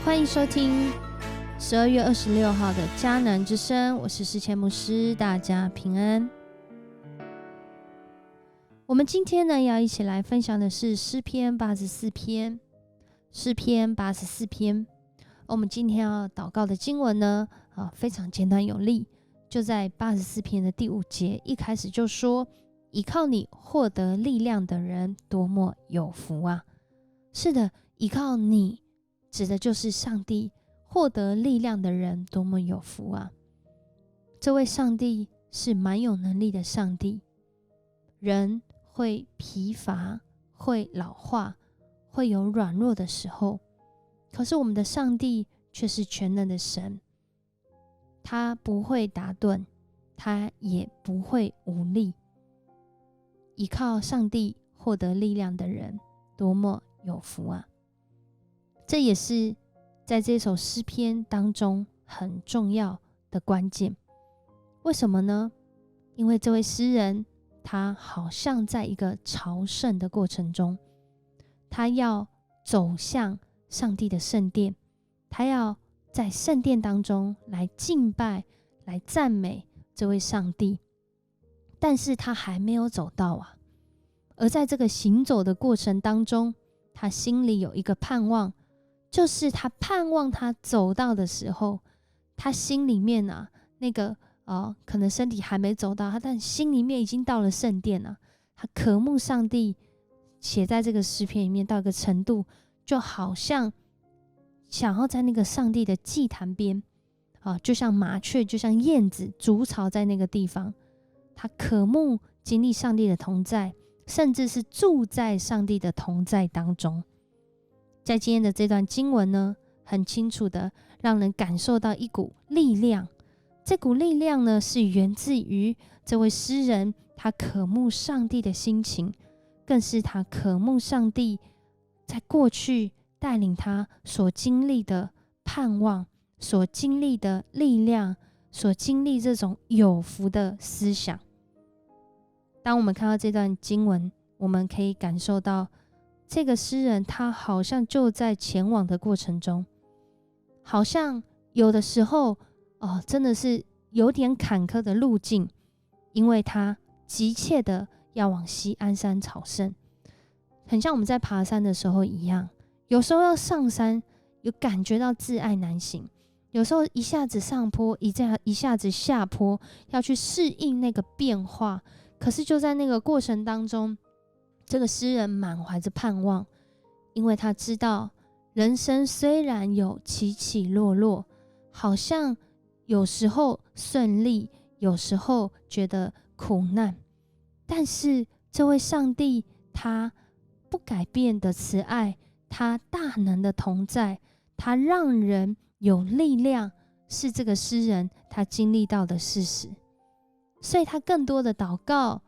欢迎收听12月26号的迦南之声，我是诗谦牧师，大家平安。我们今天呢要一起来分享的是诗篇84篇。诗篇84篇，我们今天要祷告的经文呢非常简单有力，就在84篇的第5节，一开始就说：倚靠你获得力量的人多么有福啊！是的，倚靠你指的就是上帝，获得力量的人多么有福啊！这位上帝是蛮有能力的上帝，人会疲乏，会老化，会有软弱的时候，可是我们的上帝却是全能的神，他不会打盹，他也不会无力。依靠上帝获得力量的人多么有福啊！这也是在这首诗篇当中很重要的关键。为什么呢？因为这位诗人他好像在一个朝圣的过程中，他要走向上帝的圣殿，他要在圣殿当中来敬拜，来赞美这位上帝，但是他还没有走到啊。而在这个行走的过程当中，他心里有一个盼望，就是他盼望他走到的时候，他心里面那个可能身体还没走到，但心里面已经到了圣殿了。他渴慕上帝，写在这个诗篇里面到一个程度，就好像想要在那个上帝的祭坛边就像麻雀，就像燕子筑巢在那个地方。他渴慕经历上帝的同在，甚至是住在上帝的同在当中。在今天的这段经文呢，很清楚的让人感受到一股力量。这股力量呢，是源自于这位诗人他渴慕上帝的心情，更是他渴慕上帝在过去带领他所经历的盼望，所经历的力量，所经历这种有福的思想。当我们看到这段经文，我们可以感受到这个诗人他好像就在前往的过程中，好像有的时候真的是有点坎坷的路径，因为他急切的要往锡安山朝圣，很像我们在爬山的时候一样，有时候要上山有感觉到自爱难行，有时候一下子上坡，一下子下坡，要去适应那个变化。可是就在那个过程当中，这个诗人满怀着盼望，因为他知道人生虽然有起起落落，好像有时候顺利，有时候觉得苦难，但是这位上帝他不改变的慈爱，他大能的同在，他让人有力量，是这个诗人他经历到的事实。所以他更多的祷告，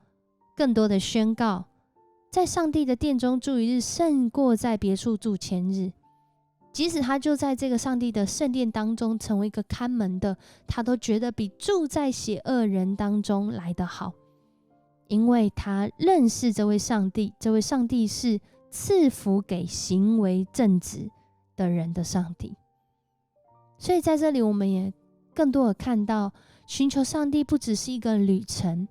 更多的宣告，在上帝的殿中住一日，胜过在别处住千日。即使他就在这个上帝的圣殿当中成为一个看门的，他都觉得比住在邪恶人当中来得好，因为他认识这位上帝，这位上帝是赐福给行为正直的人的上帝。所以在这里我们也更多的看到，寻求上帝不只是一个旅程，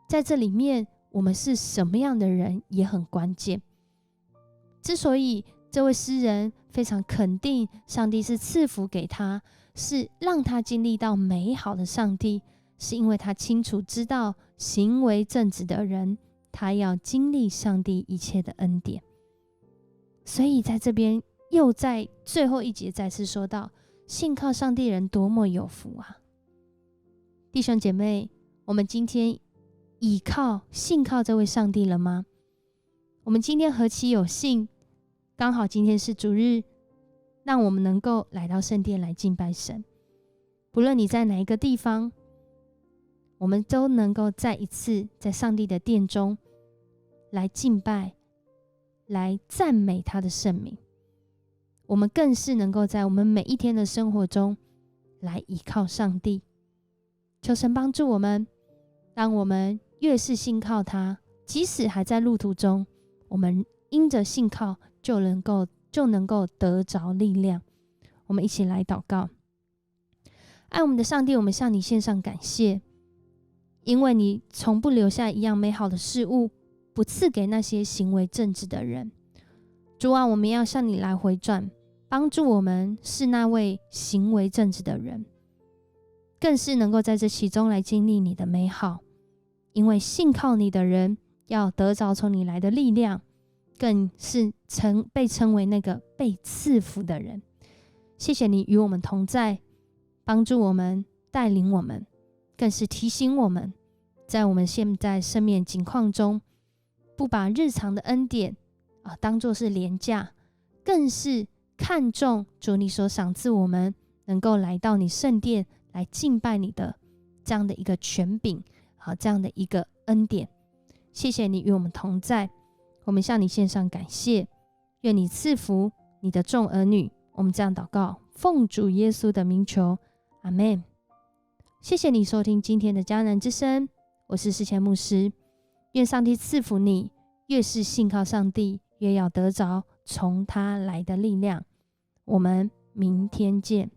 在这里面我们是什么样的人也很关键。之所以这位诗人非常肯定上帝是赐福给他，是让他经历到美好的上帝，是因为他清楚知道行为正直的人，他要经历上帝一切的恩典。所以在这边又在最后一节再次说到，信靠上帝人多么有福啊！弟兄姐妹，我们今天信靠这位上帝了吗？我们今天何其有幸，刚好今天是主日，让我们能够来到圣殿来敬拜神。不论你在哪一个地方，我们都能够再一次在上帝的殿中来敬拜，来赞美他的圣名。我们更是能够在我们每一天的生活中来依靠上帝。求神帮助我们，让我们越是信靠他，即使还在路途中，我们因着信靠就能够得着力量，我们一起来祷告。爱我们的上帝，我们向你献上感谢，因为你从不留下一样美好的事物不赐给那些行为正直的人。主啊，我们要向你来回转，帮助我们是那位行为正直的人，更是能够在这其中来经历你的美好。因为信靠你的人要得着从你来的力量，更是被称为那个被赐福的人。谢谢你与我们同在，帮助我们，带领我们，更是提醒我们，在我们现在生命境况中，不把日常的恩典当作是廉价，更是看重主你所赏赐我们能够来到你圣殿来敬拜你的这样的一个权柄，这样的一个恩典。谢谢你与我们同在，我们向你献上感谢，愿你赐福你的众儿女。我们这样祷告，奉主耶稣的名求，阿们。谢谢你收听今天的迦南之声，我是世谦牧师。愿上帝赐福你，越是信靠上帝，越要得着从他来的力量。我们明天见。